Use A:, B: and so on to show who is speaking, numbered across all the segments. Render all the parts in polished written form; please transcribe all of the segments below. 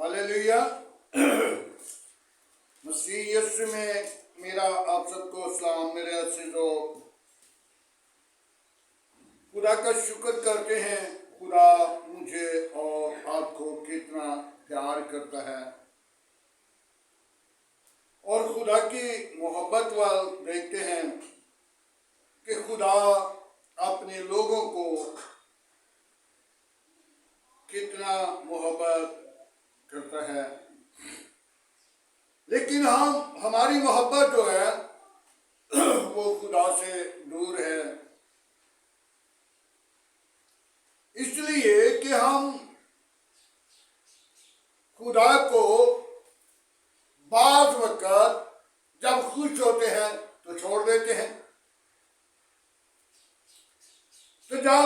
A: Hallelujah. मसीह यीशु में मेरा आप सबको सलाम। मेरे अज़ीज़ों, खुदा का शुक्र करते हैं। खुदा मुझे और आपको कितना प्यार करता है और खुदा की मोहब्बत वाल देखते हैं कि खुदा अपने लोगों को कितना मोहब्बत करता है। लेकिन हमारी मोहब्बत जो है वो खुदा से दूर है, इसलिए कि हम खुदा को बाज़ वक़्त जब खुश होते हैं तो छोड़ देते हैं, तो जब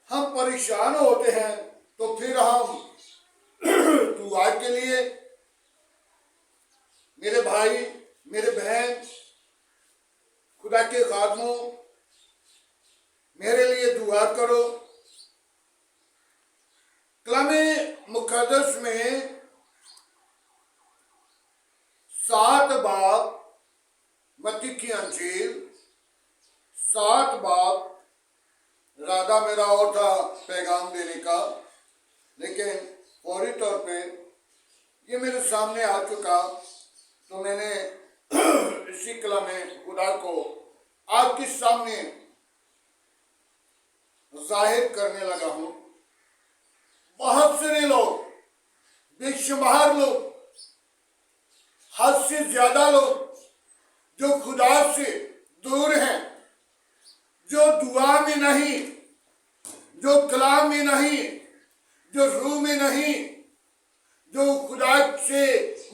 A: हम परेशान होते हैं तो फिर हम दुआ के लिए, मेरे भाई मेरे बहन खुदा के खादमों मेरे लिए दुआ करो। कलामे मुक़द्दस में 7 बाब, मत्ती की अंजील 7 बाब, इरादा मेरा और था पैगाम देने का, लेकिन फौरी तौर पे ये मेरे सामने आ चुका, तो मैंने इसी कलामे खुदा को आपके सामने जाहिर करने लगा हूँ। बहुत सारे लोग, बेशुमार लोग, हद से ज्यादा लोग जो खुदा से दूर हैं, जो दुआ में नहीं, जो कलाम में नहीं, जो रूह में नहीं, जो खुदा से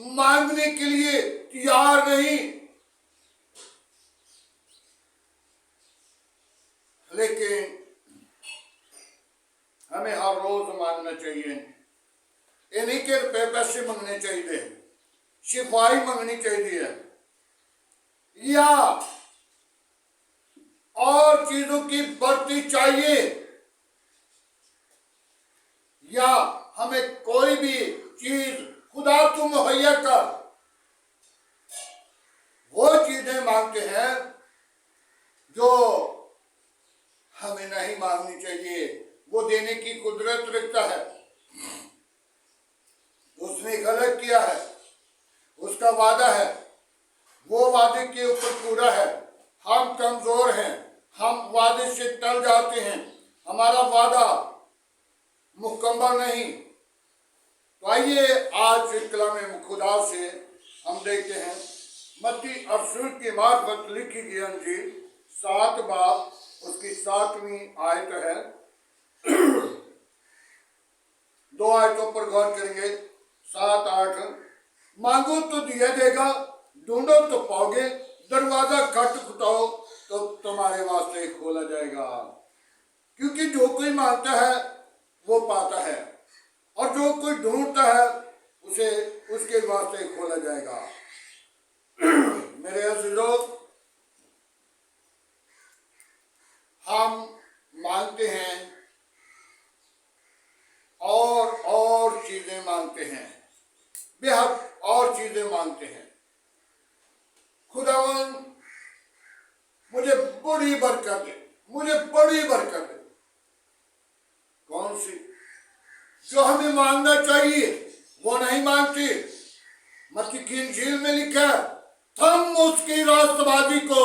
A: मांगने के लिए तैयार नहीं, लेकिन हमें हर रोज मांगना चाहिए। इन्हीं के रुपए पैसे मांगने चाहिए, शिफाई मांगनी चाहिए, या और चीजों की बढ़ती चाहिए, या हमें कोई भी चीज खुदा तुम मुहैया कर, वो चीजें मांगते हैं जो हमें नहीं मांगनी चाहिए। वो देने की कुदरत रखता है, उसने गलत किया है, उसका वादा है, वो वादे के ऊपर पूरा है। हम कमजोर हैं, हम वादे से टल जाते हैं, हमारा वादा मुकम्मल नहीं। तो आइए आज कलामे खुदा से हम देखते हैं मत्ती रसूल की मार्फत लिखी गई अंजील 7 बाब, उसकी 7वीं आयत है। 2 आयतों पर गौर करेंगे। 7, 8, मांगो तो दिया देगा, ढूंढो तो पाओगे, दरवाजा खटखटाओ तो तुम्हारे वास्ते खोला जाएगा। क्योंकि जो कोई मांगता है वो पाता है, और जो कोई ढूंढता है उसे उसके वास्ते खोला जाएगा। मेरे अज़ीज़ों, हम मांगते हैं और चीजें मांगते हैं, बेहद और चीजें मांगते हैं। खुदावन मुझे बड़ी बरकत दे, मुझे बड़ी बरकत दे। कौन सी? जो हमें मांगना चाहिए वो नहीं मांगती। मत्ती की इंजील में लिखा है, थम उसकी रास्तबाजी को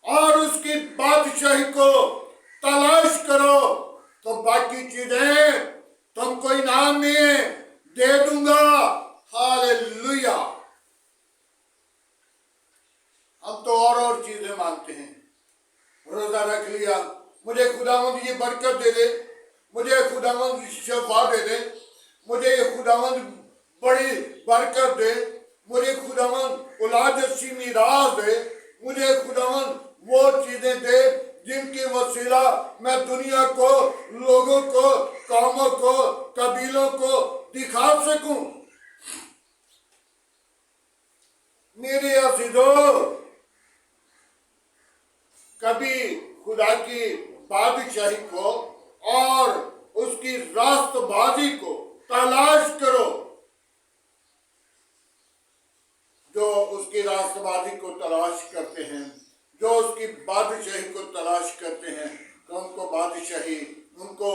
A: और उसकी बादशाही को तलाश करो, तो बाकी चीजें तुमको इनाम में दे दूंगा। हालेलुया। हम तो और चीजें मांगते हैं। रोजा रख लिया, मुझे खुदावंद ये बरकत दे दे, मुझे खुदावंद शफा दे दे, मुझे ये खुदावंद बड़ी बरकत दे, मुझे खुदावंद औलाद जैसी मीरास दे, मुझे खुदावंद वो चीजें दे जिनकी वसीला मैं दुनिया को, लोगों को, कौमों को, कबीलों को दिखा सकूं। मेरे अज़ीज़ों, कभी खुदा की बादशाही को और उसकी रास्तबाजी को तलाश करो। जो उसकी राष्ट्रवादी को तलाश करते हैं, जो उसकी बादशाही को तलाश करते हैं, तो उनको बादशाही, उनको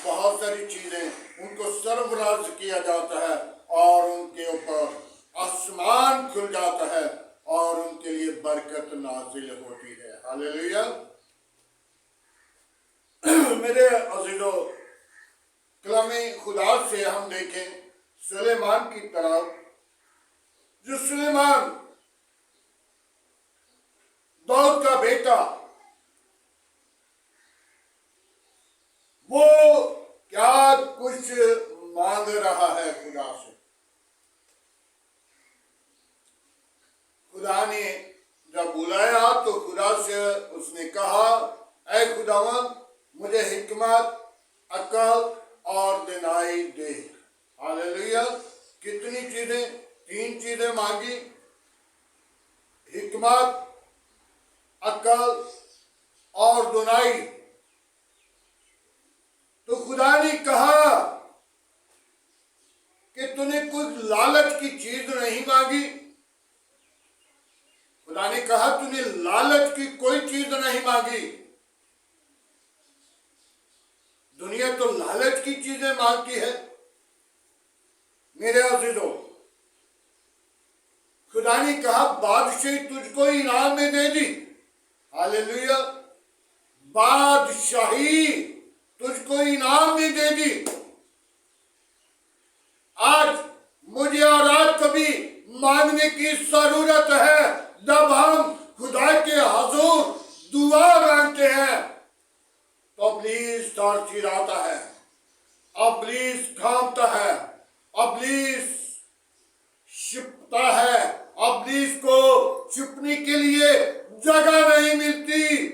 A: बहुत सारी चीजें, उनको सर्वराज किया जाता है और उनके ऊपर आसमान खुल जाता है और उनके लिए बरकत नाजिल होती है। हालेलुया। मेरे अजीजों, कलामे खुदा से हम देखें सुलेमान की तरफ, जो सुलेमान दाऊद का बेटा, वो क्या कुछ मांग रहा है खुदा से। खुदा ने जब बुलाया तो खुदा से उसने कहा, ऐ खुदावन, मुझे हिकमत, अकल और दिनाई दे। हालेलुया। कितनी चीजें? 3 चीजें मांगी, हिकमत, अकल और दुनाई। तो खुदा ने कहा कि तूने कुछ लालच की चीज नहीं मांगी। खुदा ने कहा तूने लालच की कोई चीज नहीं मांगी। दुनिया तो लालच की चीजें मांगती है। मेरे अजीजों, खुदा ने कहा बादशाही तुझको इनाम में दे दी। हालेलुया। बादशाही तुझको इनाम में दे दी। आज मुझे और आप कभी मांगने की जरूरत है। जब हम खुदा के हुजूर दुआ मांगते हैं तो इब्लीस चिढ़ाता है, इब्लीस कांपता है, इब्लीस छिपता है, इब्लीस को छुपने के लिए जगह नहीं मिलती।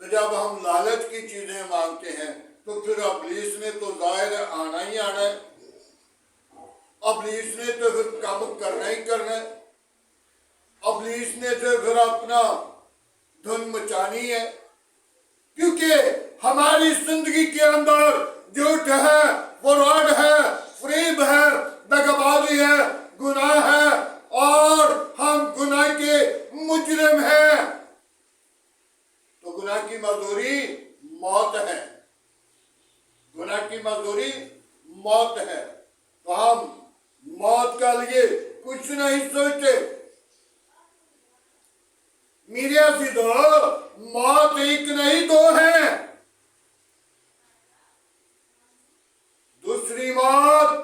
A: तो जब हम लालच की चीजें मांगते हैं तो फिर इब्लीस ने तो जाहिर आना ही आना है। इब्लीस ने तो फिर काम करना ही करना है। इब्लीस ने तो फिर अपना धुन मचानी है, क्योंकि हमारी जिंदगी के अंदर झूठ है, फ्रॉड है, फरेब है, दगाबाजी है, गुनाह है और हम गुनाह के मुजरिम हैं। तो गुनाह की मजदूरी मौत है। गुनाह की मजदूरी मौत है। तो हम मौत का लिए कुछ नहीं सोचते। मेरे अजीजों, मौत एक नहीं 2 है। दूसरी मौत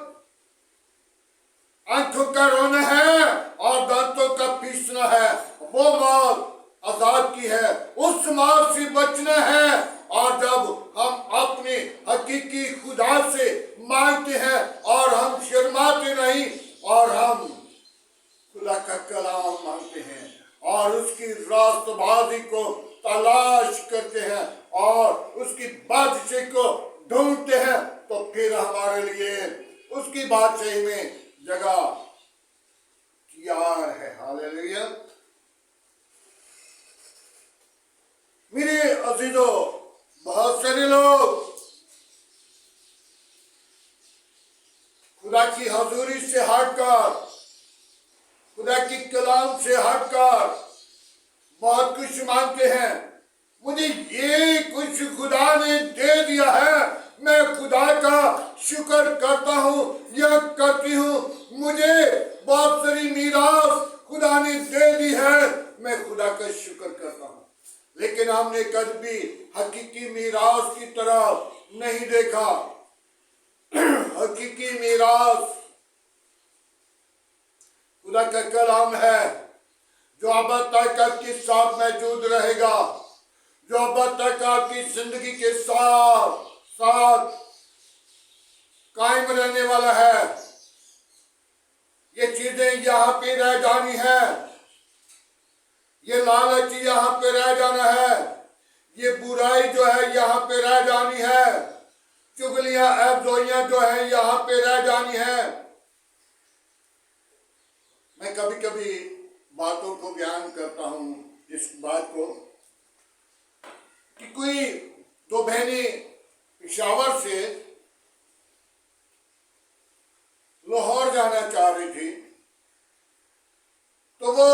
A: आंखों का रोना है और दांतों का पीसना है। वो मौत अजाब की है, उस मौत से बचना है। और जब हम अपने हकीकी खुदा से मांगते हैं और हम शर्माते नहीं और हम खुदा का कलाम मांगते हैं और उसकी रास्तबाजी को तलाश करते हैं और उसकी बादशाही को ढूंढते हैं, तो फिर हमारे लिए उसकी बादशाही में जगह तैयार है। हालेलुया। मेरे अजीजों, बहुत सारे लोग खुदा की हजूरी से हटकर, खुदा की कलाम से हटकर बहुत कुछ मांगते हैं। मुझे ये कुछ खुदा ने दे दिया है, मैं खुदा का शुक्र करता हूँ या करती हूँ। मुझे बहुत सारी मीरास खुदा ने दे दी है, मैं खुदा का शुक्र करता हूँ। लेकिन हमने कभी हकीकी मीरास की तरफ नहीं देखा। हकीकी मीरास खुदा का कलाम है, जो अब तक आपके साथ मौजूद रहेगा, जो अब तक आपकी जिंदगी के साथ साथ कायम रहने वाला है। ये चीजें यहाँ पे रह जानी है, ये लालच यहाँ पे रह जाना है, ये बुराई जो है यहाँ पे रह जानी है, चुगलियां अफजोइयां जो है यहाँ पे रह जानी है। मैं कभी कभी बातों को बयान करता हूँ, इस बात को कि कोई 2 बहनें पेशावर से लाहौर जाना चाह रही थी, तो वो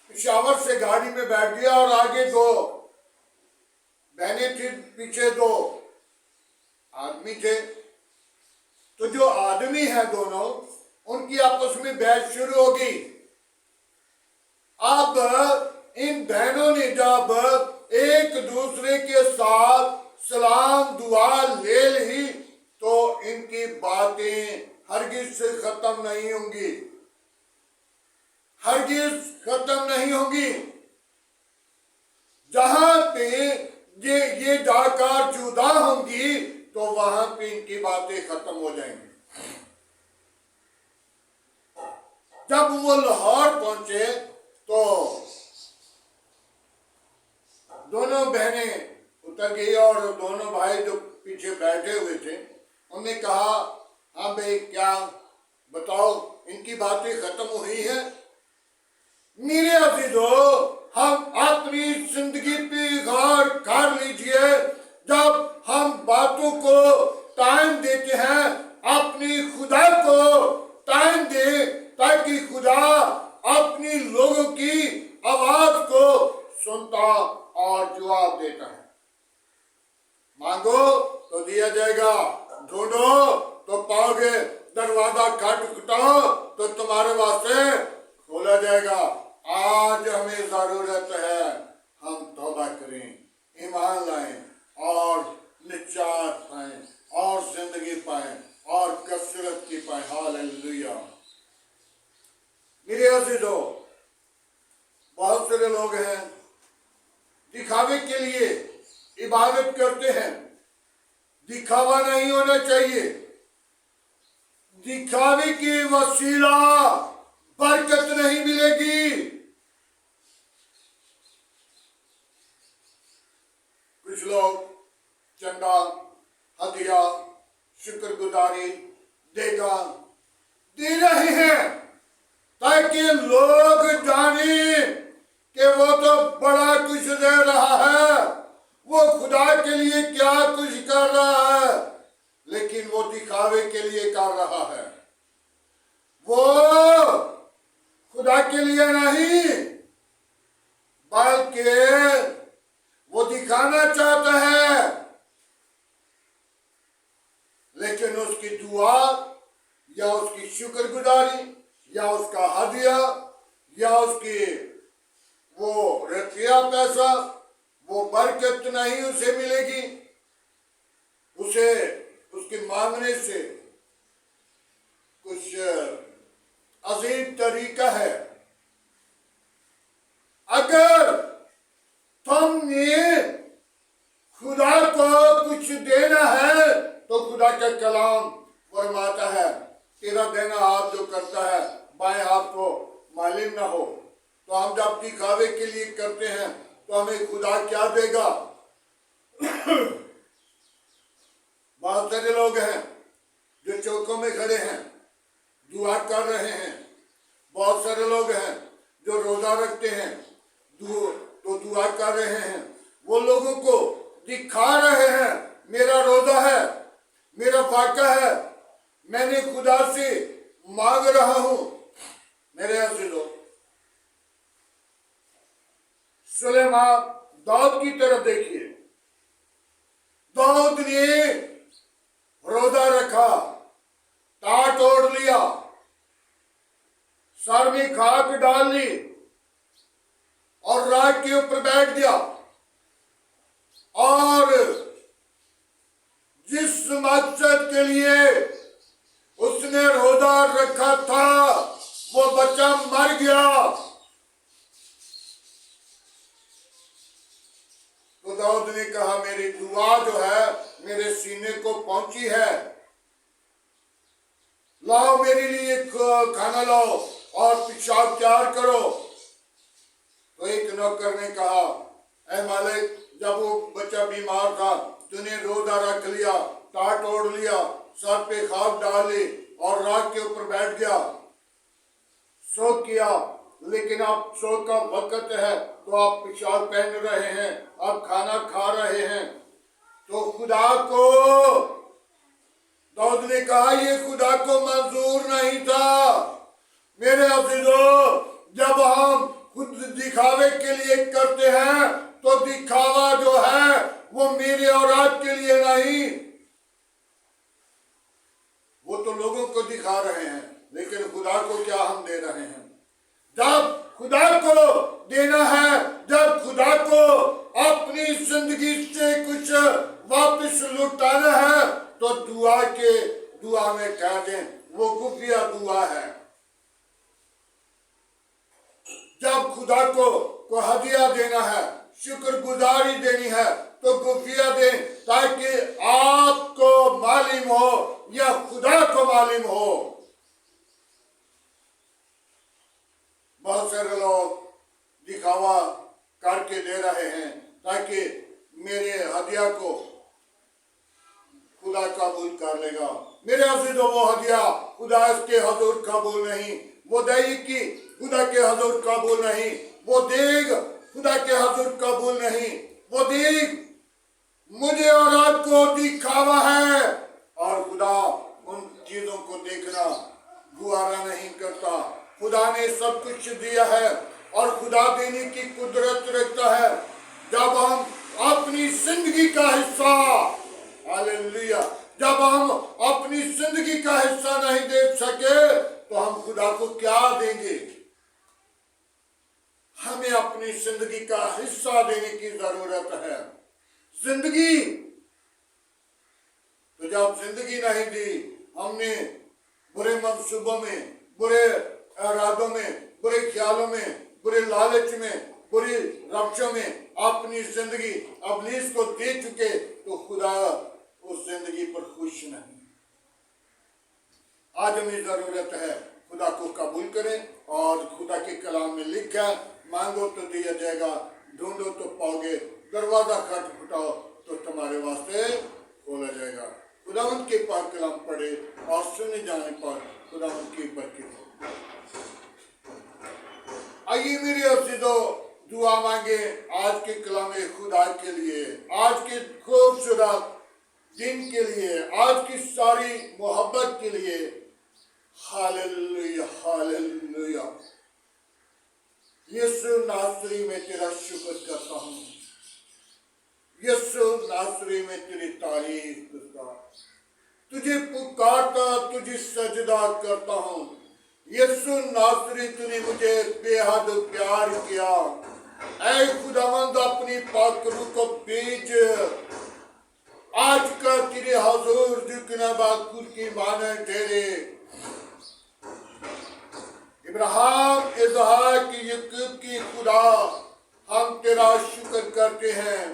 A: पेशावर से गाड़ी में बैठ गया और आगे दो बहनें थी, पीछे दो आदमी थे। तो जो आदमी है दोनों, उनकी आपस में बहस शुरू हो गई। अब इन बहनों ने जब एक दूसरे के साथ सलाम दुआ ले ली, तो इनकी बातें हरगिज से खत्म नहीं होंगी, हरगिज खत्म नहीं होंगी। जहां पे ये जाकर जुदा होंगी, तो वहां पे इनकी बातें खत्म हो जाएंगी। जब वो लाहौर पहुंचे, तो दोनों बहनें उतर गई और दोनों भाई जो पीछे बैठे हुए थे, उन्होंने कहा, हाँ भाई, क्या बताओ, इनकी बातें खत्म हुई है? मेरे अजीजों, हम अपनी जिंदगी पे गौर कर लीजिए। जब हम बातों को टाइम देते हैं, अपनी खुदा को टाइम दे, ताकि खुदा अपनी लोगों की आवाज को सुनता और जवाब देता है। मांगो तो दिया जाएगा, ढूंढो तो पाओगे, दरवाजा खटखटाओ तो तुम्हारे वास्ते खोला जाएगा। आज हमें जरूरत है हम तौबा करें, ईमान लाएं और निजात पाएं और जिंदगी पाएं और कसरत की पाएं। हालेलुया। मेरे अज़ीज़ों, बहुत सारे लोग हैं दिखावे के लिए इबादत करते हैं। दिखावा नहीं होना चाहिए। दिखावे की वसीला बरकत नहीं मिलेगी। कुछ लोग चंदा, हदिया, शुक्रगुजारी दे रहे हैं, ताकि लोग जाने कि वो तो बड़ा कुछ दे रहा है, वो खुदा के लिए क्या कुछ कर रहा है, लेकिन वो दिखावे के लिए कर रहा है। वो खुदा के लिए नहीं, बल्कि वो दिखाना चाहता है। लेकिन उसकी दुआ या उसकी शुक्रगुजारी या उसका हदिया या उसकी वो रुपया पैसा, वो बरकत नहीं उसे मिलेगी। उसे उसके मांगने से कुछ अजीब तरीका है। अगर तुमने खुदा को कुछ देना है, तो खुदा का कलाम फरमाता है, तेरा देना हाथ जो करता है बाएं हाथ को मालूम ना हो। तो हम जब दिखावे के लिए करते हैं, तो हमें खुदा क्या देगा? बहुत सारे लोग हैं जो चौकों में खड़े हैं, दुआ कर रहे हैं। बहुत सारे लोग हैं जो रोजा रखते हैं, तो दुआ कर रहे हैं। वो लोगों को दिखा रहे हैं, मेरा रोजा है, मेरा फाका है, मैंने खुदा से मांग रहा हूं। मेरे अज़ीज़ों, सुलेमान दाऊद की तरफ देखिए। दाऊद ने रोजा रखा, टाट ओढ़ लिया, सर में खाक डाल ली और राख के ऊपर बैठ गया, और जिस मकसद के लिए उसने रोजा रखा था, वो बच्चा मर गया। तो दाऊद ने कहा, मेरी दुआ जो है मेरे सीने को पहुंची है, लाओ मेरे लिए खाना लाओ और पेशाब तैयार करो। तो एक नौकर ने कहा, ऐ मालिक, जब वो बच्चा बीमार था, तूने रोजा रख लिया, टाट ओढ़ लिया, सर पे खाक डाल ली और राख के ऊपर बैठ गया, सो किया, लेकिन अब सो का वक्त है, तो आप पेशाब पहन रहे हैं, आप खाना खा रहे हैं। तो खुदा को दाऊद ने कहा ये खुदा को मंजूर नहीं था। मेरे अजीजों, जब हम खुद दिखावे के लिए करते हैं तो दिखावा जो है वो मेरे और आपके लिए नहीं, वो तो लोगों को दिखा रहे हैं, लेकिन खुदा को क्या हम दे रहे हैं? जब खुदा को देना है, जब खुदा को अपनी जिंदगी से कुछ वापस लुटाना है, तो दुआ में कह दें वो खुफिया दुआ है। जब खुदा को हदिया देना है, शुक्रगुजारी देनी है, तो खुफिया दें, ताकि आपको मालूम हो या खुदा को मालूम हो। बहुत सारे लोग दिखावा करके दे रहे हैं ताकि मेरे हदिया को खुदा कबूल कर लेगा। मेरे अजीजों, वो हदिया खुदा के हजूर कबूल नहीं, वो दही की खुदा के हजूर कबूल नहीं, वो देग खुदा के हजूर कबूल नहीं, वो देग मुझे और आपको दिखावा है। और खुदा उन चीजों को देखना गुआरा नहीं करता। खुदा ने सब कुछ दिया है और खुदा देने की कुदरत रखता है। जब हम अपनी जिंदगी का हिस्सा, हालेलुया, जब हम अपनी जिंदगी का हिस्सा नहीं दे सके तो हम खुदा को क्या देंगे? हमें अपनी जिंदगी का हिस्सा देने की जरूरत है। जिंदगी, तो जब जिंदगी नहीं दी, हमने बुरे मंसूबों में, बुरे इरादों में, बुरे ख्यालों में, बुरे लालच में, बुरी रक्षों में अपनी जिंदगी इब्लीस को दे चुके, तो खुदा उस जिंदगी पर खुश नहीं। आज हमें जरूरत है खुदा को कबूल करें, और खुदा के कलाम में लिखा, मांगो तो दिया जाएगा, ढूंढो तो पाओगे, दरवाजा खटखटाओ तो तुम्हारे वास्ते खोला जाएगा। खुदावंत के पाक कलाम पढ़े और सुने जाने पर खुदावंत की बरकत हो। आइए मेरे अजीजों, दुआ मांगे आज के कलाम खुदा के लिए, आज के खूबसूरत दिन के लिए, आज की सारी मोहब्बत के लिए। Hallelujah, hallelujah. यीशु नासरी में तेरा शुक्र करता हूँ, यीशु नासरी में तेरी तारीफ करता, तुझे पुकारता, तुझे सजदा करता हूँ। यीशु नासरी, तूने मुझे बेहद प्यार किया। ऐ खुदावंद, अपनी पाक रूह को भेज, आज का तेरे हजूर झुकना बाकुर की माने तेरे। इब्राहिम, इसहाक, याकूब की खुदा, हम तेरा शुक्र करते हैं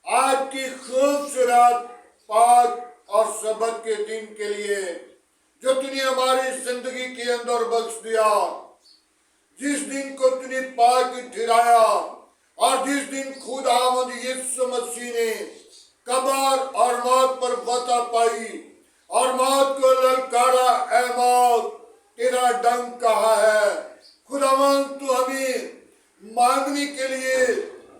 A: आज की खूबसूरत पाक और सबत के दिन के लिए, जो तूने हमारी जिंदगी के अंदर बख्श दिया। जिस दिन को तूने पाक ठहराया और जिस दिन खुदावंद यीशु मसीह ने कब्र और मौत पर फतह पाई और मौत को ललकारा, ऐ मौत तेरा डंक कहाँ है? खुदावंद, तू हमें मांगने के लिए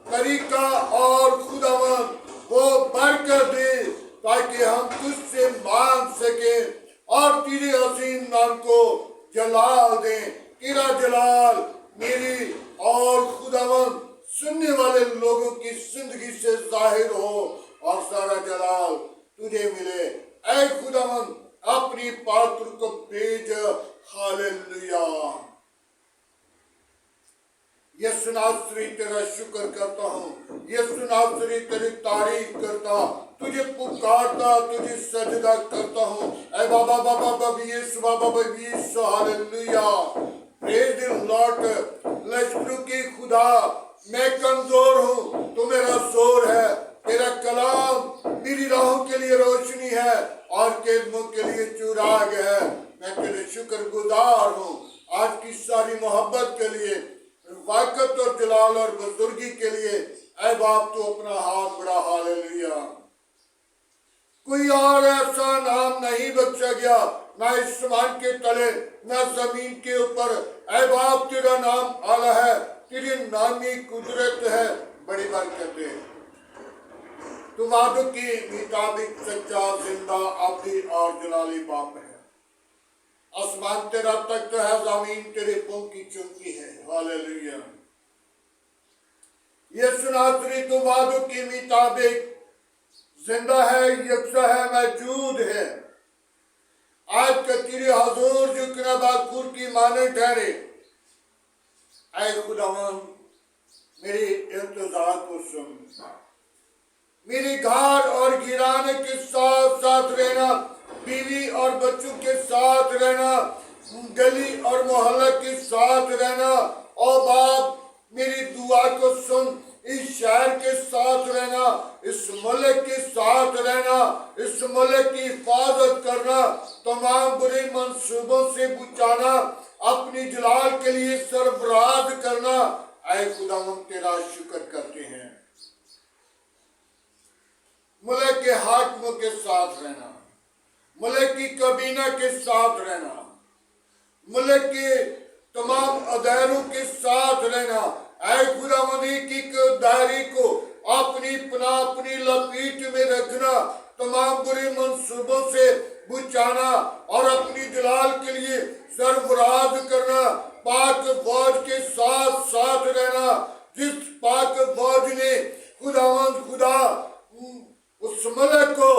A: तरीका और खुदावंद वो बरकत दे, ताकि हम तुझसे मांग सके और तेरे अजीम नाम को जलाल दें। तेरा जलाल मेरी और खुदावंद सुनने वाले लोगों की जिंदगी से जाहिर हो और सारा जलाल तुझे मिले। ऐ खुदावंद, अपनी पात्र को भेज। हालेलुया। यीशु नासरी तेरा शुक्र करता हूँ, यीशु नासरी तेरी तारीफ करता, तुझे पुकारता, तुझे सजदा करता हूँ। ऐ बाबा बाबा बाबा यीशु, बाबा बाबा यीशु। हालेलुया। Praise the Lord. लश्करों की खुदा, मैं कमजोर हूँ, तो मेरा जोर है। तेरा कलाम मेरी राहों के लिए रोशनी है और कदमों के लिए चुराग है। मैं तेरे शुक्रगुजार हूँ आज की सारी मोहब्बत के लिए, वाकत और जलाल और बुजुर्गी के लिए। ऐ बाप, तू अपना हाथ बढ़ा। हालेलुया। कोई और ऐसा नाम नहीं बख्शा गया, ना आसमान के तले ना जमीन के ऊपर। ऐ बाप, तेरा नाम आला है, तेरी नामी कुदरत है, बड़ी बरकत है। तू वादों के मुताबिक सच्चा, जिंदा, अब्दी और जलाली बाप है। आसमान तेरा तख्त है, जमीन तेरे पांव की चौकी है। हालेलुया। यीशु नासरी तू वादों के मुताबिक जिंदा है, यकसा है, मौजूद है। आज का तेरे हजूर झुकना बाखुर की माने ठहरे। ऐ खुदावन मेरी इंतजार को सुन। मेरी घर और घिराने के साथ साथ रहना, बीवी और बच्चों के साथ रहना, गली और मोहल्ला के साथ रहना। और बाप मेरी दुआ को सुन। इस शहर के साथ रहना, इस मुल्क के साथ रहना, इस मुल्क की हिफाजत करना, तमाम बुरे मंसूबों से बचाना, अपनी जलाल के लिए सरफराज करना। ऐ खुदा हम तेरा शुक्र करते हैं। मुल्क के हाकिमों के साथ रहना, मुल्क की कबीना के साथ रहना, मुल्क के तमाम अदारों के साथ रहना। ऐ खुदावंदी की दायरे को अपनी पनाह, अपनी लपेट में रखना, तमाम बुरे मंसूबों से बचाना और अपनी जलाल के लिए सरफराज करना। पाक फौज के साथ साथ रहना, जिस पाक फौज ने खुदावंद खुदा उस मुल्क को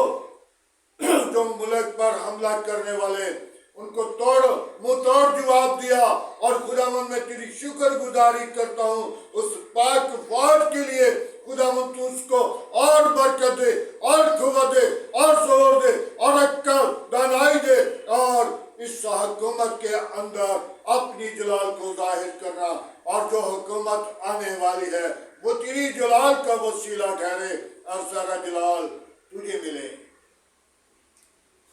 A: जो मुल्क पर हमला करने वाले उनको मुंह तोड़ जवाब दिया। और खुदावंद मैं तेरी शुक्रगुजारी करता हूँ उस पाक फौज के लिए। खुदावंद तू उसको और बरकत दे और कुव्वत दे और जोर दे और अक्ल दानाई दे और इस हुकूमत के अंदर अपनी जलाल को जाहिर करना। और जो हुकूमत आने वाली है वो तेरी जलाल का वसीला ठहरे और सारा जलाल तुझे मिले।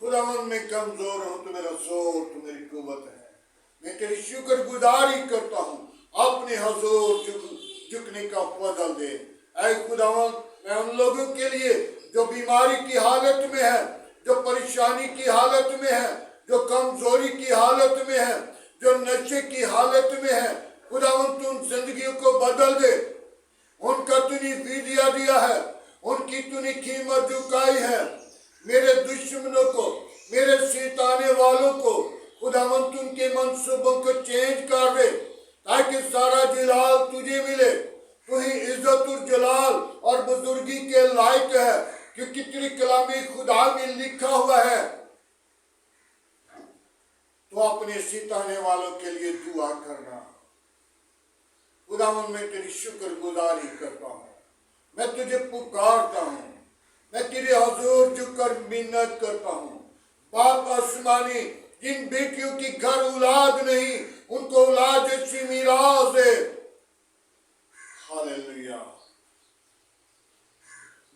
A: खुदावंद मैं कमजोर हूँ, तो मेरा जोर, तो मेरी कुव्वत है। मैं तेरी शुक्रगुजारी करता हूँ। अपने हुजूर झुकने का फजल दे। ऐ खुदावंद मैं उन लोगों के लिए जो बीमारी की हालत में है, जो परेशानी की हालत में है, जो कमजोरी की हालत में है, जो नशे की हालत में है, खुदावंद तू उन जिंदगियों को बदल दे। उनका तूने फीदिया दिया है, उनकी तूने कीमत झुकाई है। मेरे दुश्मनों को, मेरे सताने वालों को खुदावंद उनके मंसूबों को चेंज कर दे ताकि सारा जलाल तुझे मिले। तू ही इज्जत और जलाल और बुजुर्गी के लायक है, क्योंकि तेरी कलामी खुदा में लिखा हुआ है। तो अपने सताने वालों के लिए दुआ करना। खुदावंद मैं तेरी शुक्रगुजारी करता हूँ, मैं तुझे पुकारता हूँ, मैं तेरे हुजूर झुककर मिन्नत करता हूँ। बाप आसमानी, जिन बेटियों की घर औलाद नहीं उनको औलाद जैसी मीरास दे। हालेलुया।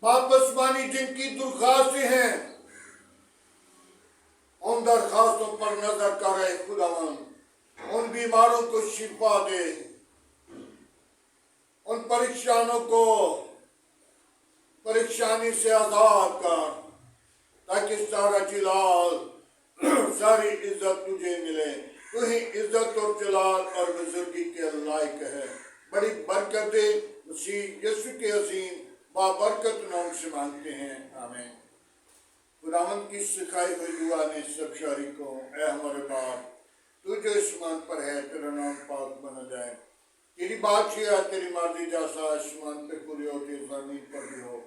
A: बाप आसमानी, जिनकी दुर्खास्तें हैं उन दरखास्तों पर नजर कर रहे खुदावंद उन बीमारों को शिफा दे, उन परेशानों को परेशानी से आजाद कर, ताकि सारा जलाल, सारी इज्जत तुझे मिले। तू ही इज्जत और जलाल और बुजुर्गी के लायक है। बड़ी बरकत दे, मसीह यीशु के अजीम बाबरकत नाम से मांगते हैं, आमीन। खुदावंद की सिखाई हुई दुआ ने सब शारी को, ऐ हमारे बाप तू जो आसमान पर है, तेरा नाम पाक बना जाए, तेरी बादशाह, तेरी मर्जी जैसा आसमान पे पूरी होती जमीन पर भी हो।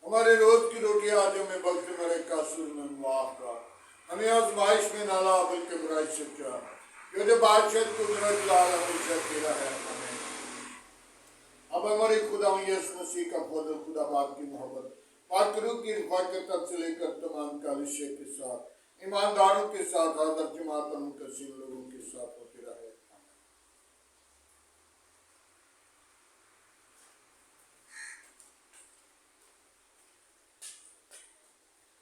A: हमारे रोज की रोटी आज हमें बख्श, मेरे कासूर में माफ कर, हमें आजमाइश में ना ला बल्कि बुराई से बचा, क्योंकि बादशाह कुदरत लाल हमेशा तेरा है, आमीन। अब हमारे खुदा यीशु मसीह का फजल, खुदा बाप की मोहब्बत, पाक रूह की हिफाजत से लेकर तमाम कालिशे के साथ, ईमानदारों के साथ, आदर जमात मुतसिल